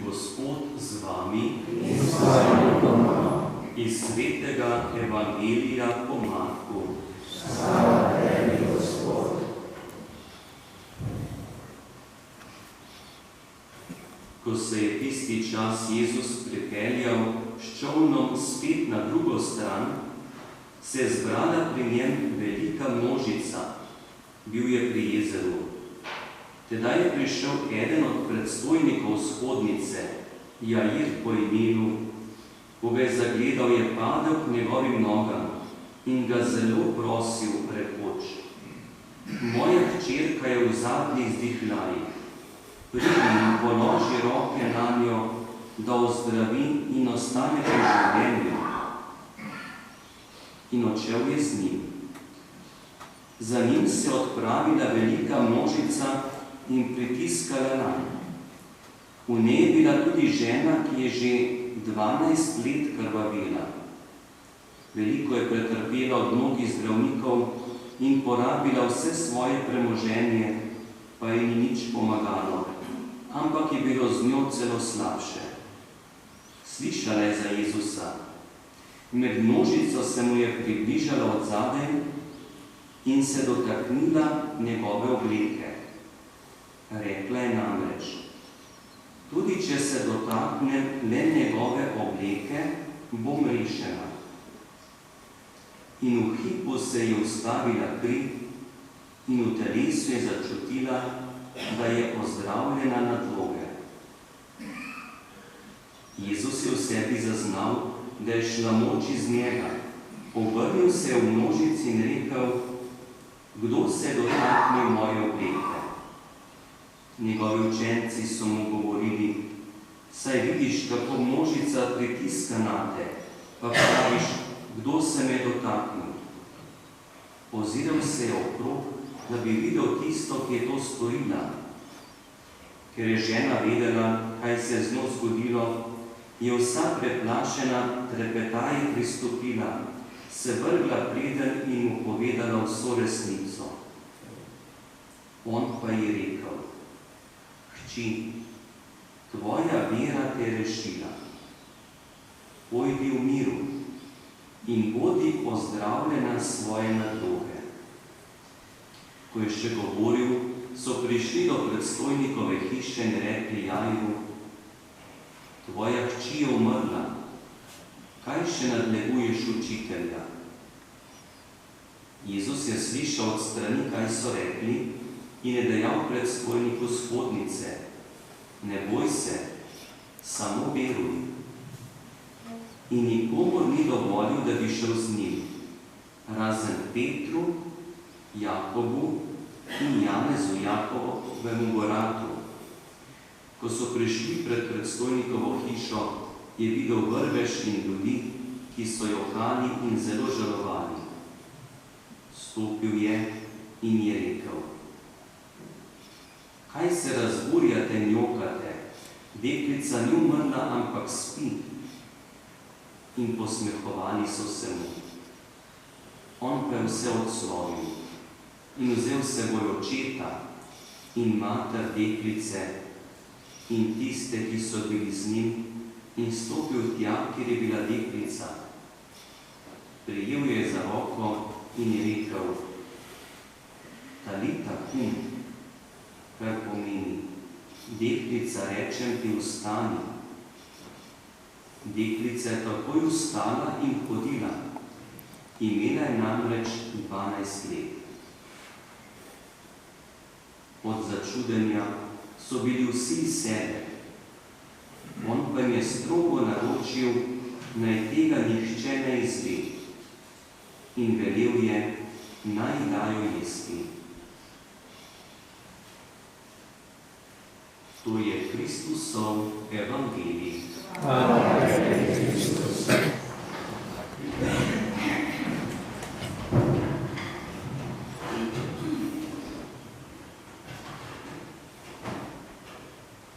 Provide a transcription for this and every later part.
Gospod z vami in s tvojim duhom. Iz svetega Evangelija po Marku. Slava tebi, Gospod. Ko se je tisti čas Jezus pripeljal s čolnom spet na drugo stran, se je zbrala pri njem velika množica. Bil je pri jezeru. Tedaj je prišel eden od predstojnikov shodnice, Jair po imenu. Ko ga je zagledal, je padel k njegovim nogam in ga zelo prosil, rekoč: Moja hčerka je v zadnjih vzdihljajih. Pridi in položi roke nanjo, da ozdravi in ostane pri življenju. In odšel je z njim. Za njim se je odpravila velika množica in pritiskala nanj. V njej je bila tudi žena, ki je že 12 let krvavela. Veliko je pretrpela od mnogih zdravnikov in porabila vse svoje premoženje, pa ji ni nič pomagalo, ampak je bilo z njo celo slabše. Slišala je za Jezusa. Med množico se mu je približala od zadaj in se dotaknila njegove obleke. Rekla je namreč: Tudi če se dotaknem le njegove obleke, bom rešena. In v hipu se je ustavila kri in v telesu je začutila, da je ozdravljena nadloge. Jezus je v sebi zaznal, da je šla moč iz njega. Obrnil se je v množici in rekel: Kdo se dotakne moje obleke? Njegovi učenci so mu govorili: Saj vidiš, kako množica pritiska nate, pa praviš, kdo se me dotaknil? Oziral se je okrog, da bi videl tisto, ki je to storila. Ker je žena vedela, kaj se je z njo zgodilo, je vsa preplašena trepetaje pristopila, se vrgla preden in mu povedala vso resnico. On pa je rekel: Hči, tvoja vera te je rešila. Pojdi v miru in bodi ozdravljena svoje nadloge. Ko je še govoril, so prišli do predstojnikove hiše in rekli Jairu: Tvoja hči je umrla, kaj še nadleguješ učitelja? Jezus je slišal od strani, kaj so rekli, in je dejal predstojniku shodnice: Ne boj se, samo veruj. In nikomur ni dovolil, da bi šel z njim, razen Petru, Jakobu in Janezu, Jakobovemu bratu. Ko so prišli pred predstojnikovo hišo, je videl vrvež in ljudi, ki so jokali in zelo žalovali. Stopil je in je rekel: Kaj se razburjate in jokate? Deklica ni umrla, ampak spi. In posmehovali so se mu. On pa je vse odslovil in vzel s seboj očeta in mater deklice in tiste, ki so bili z njim, in stopil tja, kjer je bila deklica. Prijel je za roko in je rekel: Talita kum, kar pomeni: Deklica, rečem ti, vstani. Deklica je takoj vstala in hodila. Imela je namreč 12 let. Od začudenja so bili vsi iz sebe. On pa jim je strogo naročil, naj tega nihče ne izve. In velel je, naj dajo jesti. To je Kristusov evangelij. Hvala tebi, Kristus.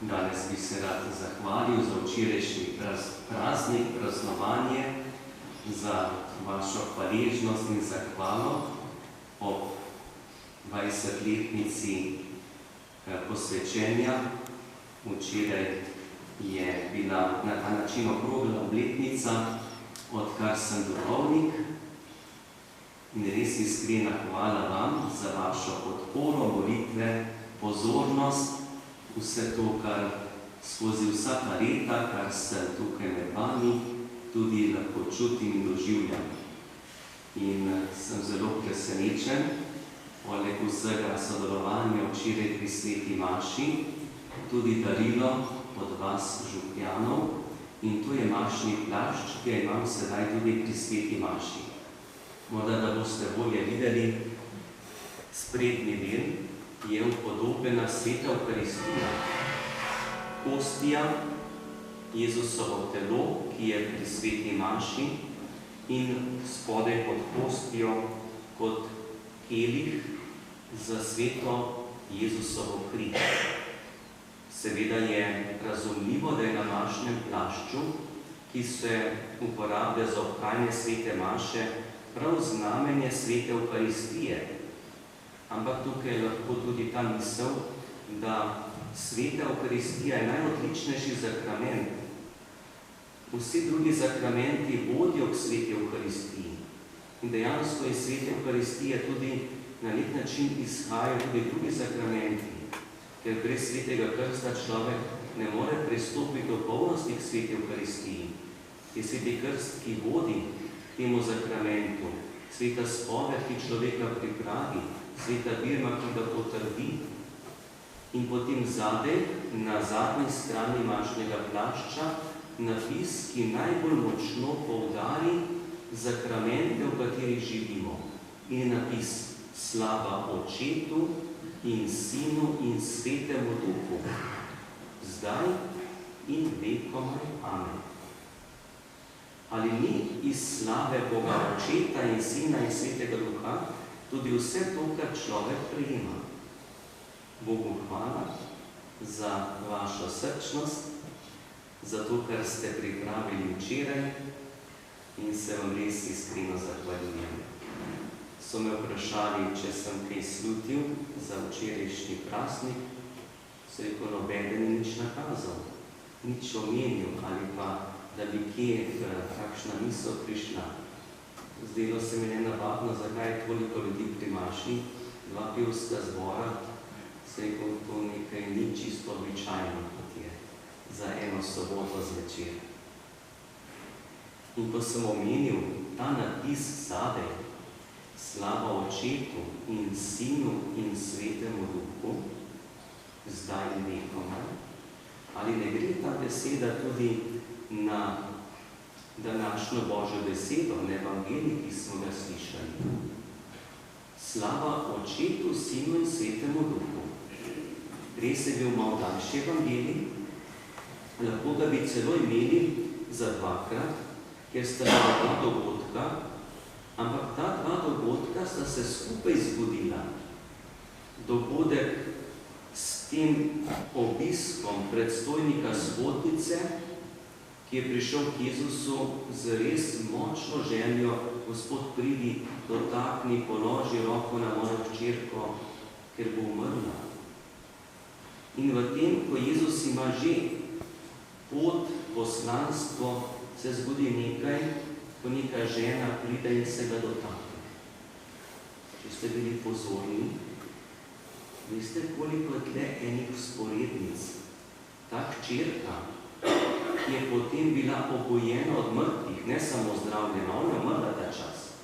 Danes bi se rad zahvalil za včerajšnji praznik, praznovanje, za vašo hvaležnost in zahvalo ob 20-letnici posvečenja. Včeraj je bila na ta način okrogla obletnica, odkar sem duhovnik. In res iskrena hvala vam za vašo podporo, molitve, pozornost, vse to, kar skozi vsa ta leta, kar sem tukaj med vami, tudi lahko čutim in doživljam. In sem zelo presenečen, poleg vsega sodelovanja včeraj pri sveti maši, tudi darilo od vas, župljanov, in to je mašni plašč, ki ga imam sedaj tudi pri sveti maši. Morda, da boste bolje videli, sprednji del je upodobljena sveta Evharistija, hostija, Jezusovo telo, ki je pri sveti maši, in spodaj pod hostijo kot kelih za sveto Jezusovo kri. Seveda je razumljivo, da je na mašnem plašču, ki se uporablja za obhajanje svete maše, prav znamenje svete Evharistije. Ampak tukaj je lahko tudi ta misel, da sveta Evharistija je najodličnejši sakrament. Vsi drugi sakramenti vodijo k sveti Evharistiji. In dejansko je sveta Evharistija tudi na nek način izhajajo tudi drugi sakramenti, ker brez svetega krsta človek ne more pristopiti do polnosti k sveti Evharistiji. Je sveti krst, ki vodi temu sakramentu, sveta spoved, ki človeka pripravi, sveta birma, ki ga potrdi. In potem zadaj, na zadnji strani mašnega plašča, napis, ki najbolj močno poudari sakramente, v katerih živimo. In napis Slava Očetu in Sinu in Svetemu Duhu, zdaj in vekomaj. Amen. Ali ni iz slave Boga Očeta in Sina in Svetega Duha tudi vse to, kar človek prejema? Bogu hvala za vašo srčnost, za to, kar ste pripravili včeraj, in se vam res iskreno zahvaljujem. So me vprašali, če sem kaj slutil za včerajšnji praznik, so rekel, nobeden ni nič nakazal, nič omenil, ali pa, da bi kje kakšna misel prišla. Zdelo se mi nenavadno, zakaj je toliko ljudi pri maši, 2 pevska zbora, se rekel, to nekaj ni čisto običajno, kot je za eno soboto zvečer. In ko sem omenil ta napis zadaj, Slava Očetu in Sinu in Svetemu Duhu, zdaj in vekomaj, ali ne gre ta beseda tudi na današnjo Božjo besedo, na evangelij, ki smo ga slišali? Slava Očetu, Sinu in Svetemu Duhu. Res je bil malo daljši evangelij, lahko ga bi celo imeli za 2krat, ker sta bila 2 dogodka, ampak ta 2 dogodka sta se skupaj zgodila. Dogodek s tem obiskom predstojnika svotnice, ki je prišel k Jezusu z res močno željo, Gospod, pridi, dotakni, položi roko na mojo hčerko, ker bo umrla. In v tem, ko Jezus ima že pot, poslanstvo, se zgodi nekaj, ko neka žena pride in se ga dotakne. Če ste bili pozorni, veste, koliko je tle enih vzporednic. Ta hčerka, ki je potem bila obojena od mrtvih, ne samo zdravljena, ona je umrla ta čas.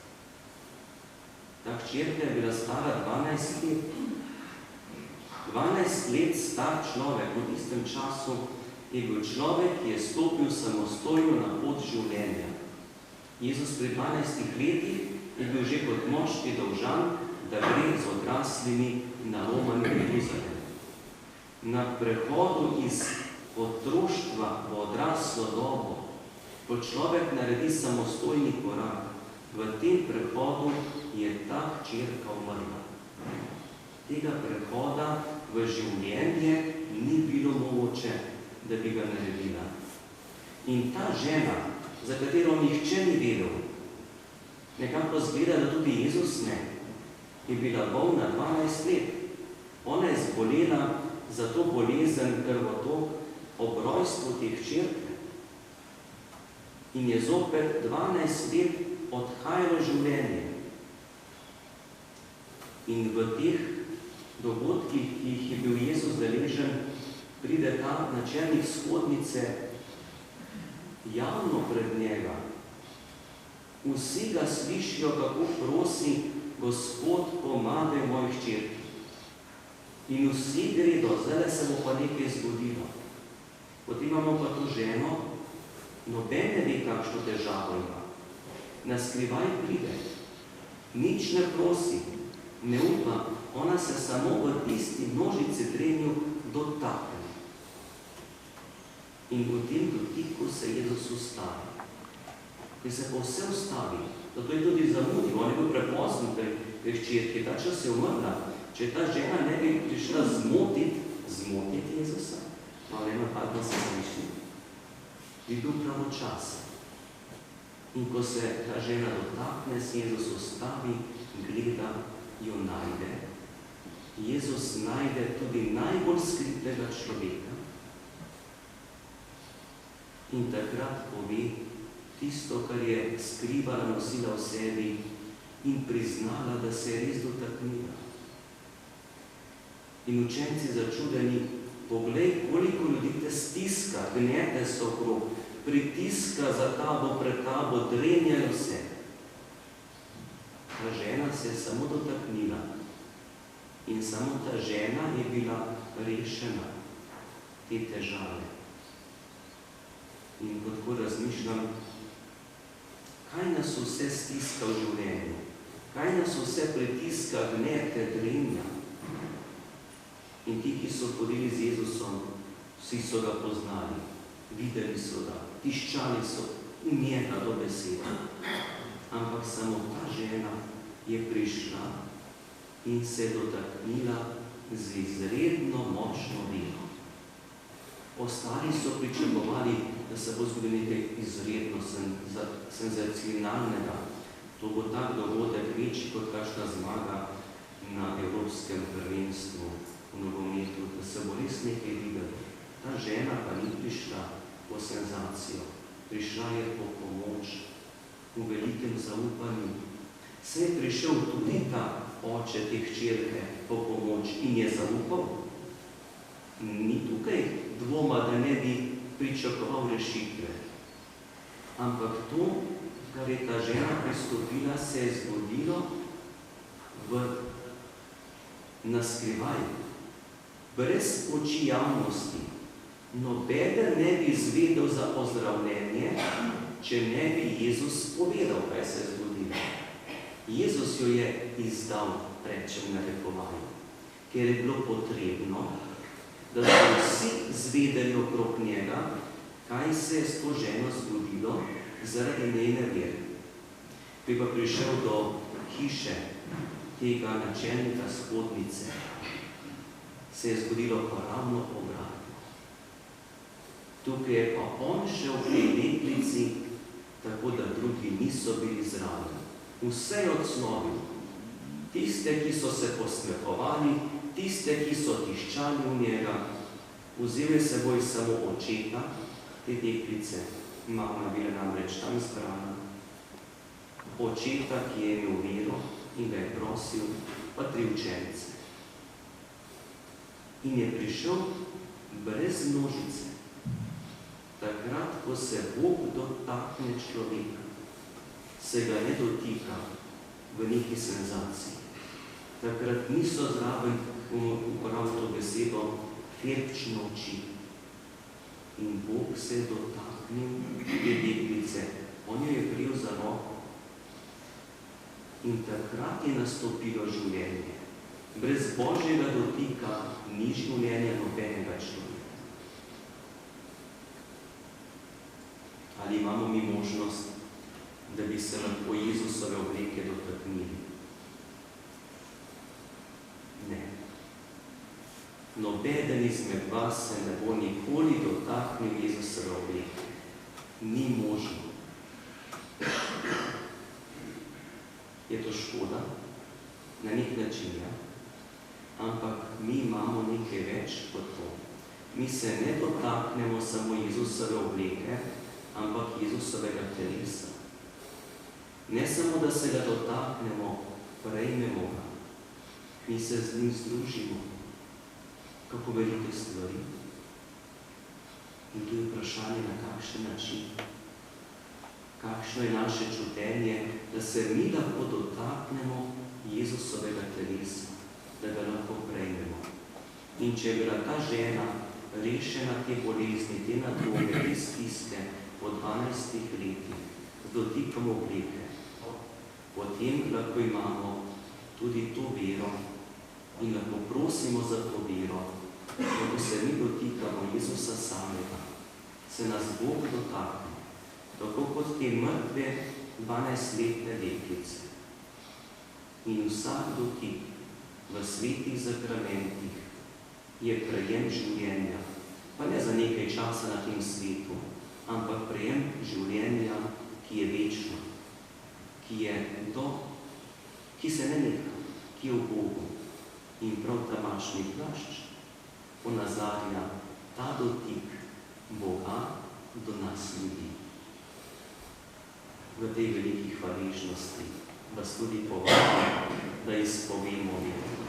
Ta hčerka je bila stara 12 let. 12 let star človek, v tistem času je bil človek, ki je stopil samostojno na pot življenja. Jezus pri 12 letih je bil že kot moški dolžan, da gre z odraslimi na Roman v Jeruzalem. Na prehodu iz otroštva v odraslo dobo, ko človek naredi samostojni korak, v tem prehodu je ta hčerka umrla. Tega prehoda v življenje ni bilo mogoče, da bi ga naredila. In ta žena, za katero nihče ni vedel, nekako zgleda, da tudi Jezus ne, je bila bolna 12 let. Ona je zbolela za to bolezen krvotok ob rojstvu rojstvu te hčerke in je zopet 12 let odhajalo življenje. In v teh dogodkih, ki jih je bil Jezus deležen, pride ta načelnik shodnice javno pred njega. Vsi ga slišijo, kako prosi: Gospod, pomagaj moji hčerki. In vsi gredo, zdaj se bo pa nekaj zgodilo. Potem imamo pa to ženo, noben ne ve, kakšno težavo ima. Na skrivaj pride, nič ne prosi, ne upa, ona se samo v tisti množici drenju dotakne. In v tem dotiku se Jezus ustavi. In se pa vse ustavi. Zato je tudi zamudil, on je bil prepozen pri hčerki, ta čas je umrla. Če ta žena ne bi prišla zmotiti Jezusa, malo napadno se sliši, bi bil pravočasen. In ko se ta žena dotakne, se Jezus ustavi, gleda, jo najde. Jezus najde tudi najbolj skritega človeka in takrat pove tisto, kar je skrivala, nosila v sebi in priznala, da se je res dotaknila. In učenci začudeni: poglej, koliko ljudi te stiska, gnete se okrog, pritiska za tabo, pred tabo, drenjajo se. Ta žena se je samo dotaknila in samo ta žena je bila rešena te težave. In ko razmišljam, kaj nas vse stiska v življenju, kaj nas vse pritiska, gnete, drenja. In ti, ki so hodili z Jezusom, vsi so ga poznali, videli so ga, tiščali so v njega do besede. Ampak samo ta žena je prišla in se dotaknila z izredno močno vero. Ostali so pričakovali, da se bo zgodilo nekaj izredno senzacionalnega. To bo tak dogodek večji kot kakšna zmaga na evropskem prvenstvu v nogometu, da se bo res nekaj videlo. Ta žena pa ni prišla po senzacijo, prišla je po pomoč, v velikem zaupanju. Se je prišel tudi ta oče te hčerke po pomoč in je zaupal. Ni tukaj dvoma, da ne bi pričakoval rešitve. Ampak to, kar je ta žena pristopila, se je zgodilo na skrivaj, brez oči javnosti. Nobeden ne bi izvedel za pozdravljenje, če ne bi Jezus povedal, kaj se je zgodilo. Jezus jo je izdal, rečem narekovanje, ker je bilo potrebno, da so vsi zvedeli okrog njega, kaj se je s to ženo zgodilo zaradi njene vere. Ko je pa prišel do hiše tega načelnika shodnice, se je zgodilo pa ravno obratno. Tukaj je pa on šel v tej deklici, tako da drugi niso bili zraven. Vse je odslovil. Tiste, ki so se posmehovali, tiste, ki so tiščali v njega, vzel je seboj samo očeta te deklice, mama bila namreč tam zbrana, očeta, ki je imel vero in ga je prosil, pa 3 učence. In je prišel brez množice. Takrat, ko se Bog dotakne človeka, se ga ne dotika v neki senzaciji. Takrat niso zraven, uporabil to besedo, ferčne oči. In Bog se je dotaknil te deklice. On jo je prijel za roko. In takrat je nastopilo življenje. Brez Božjega dotika ni življenja nobenega človeka. Ali imamo mi možnost, da bi se lahko Jezusove obleke dotaknili? Ne. Nobeden izmed vas se ne bo nikoli dotaknil Jezusove obleke. Ni možno. Je to škoda? Na nek način, ja. Ampak mi imamo nekaj več kot to. mi se ne dotaknemo samo Jezusove obleke, ampak Jezusovega telesa. Ne samo, da se ga dotaknemo, prejmemo ga. Mi se z njim združimo. Kako velike stvari. In tu je vprašanje, na kakšen način. Kakšno je naše čutenje, da se mi lahko dotaknemo Jezusovega telesa, da ga lahko prejmemo. In če je bila ta žena rešena te bolezni, te nadloge, te stiske po 12 letih, z dotikom obleke, potem lahko imamo tudi to vero in lahko prosimo za to vero, da ko se mi dotikamo Jezusa samega, se nas Bog dotakne, tako kot te mrtve 12-letne deklice. In vsak dotik v svetih zakramentih je prejem življenja, pa ne za nekaj časa na tem svetu, ampak prejem življenja, ki je večno, ki se ne neha, ki je v Bogu. In prav tamašnji plašč ponazarja ta dotik Boga do nas ljudi. V tej veliki hvaležnosti vas tudi povabim, da izpovemo vero.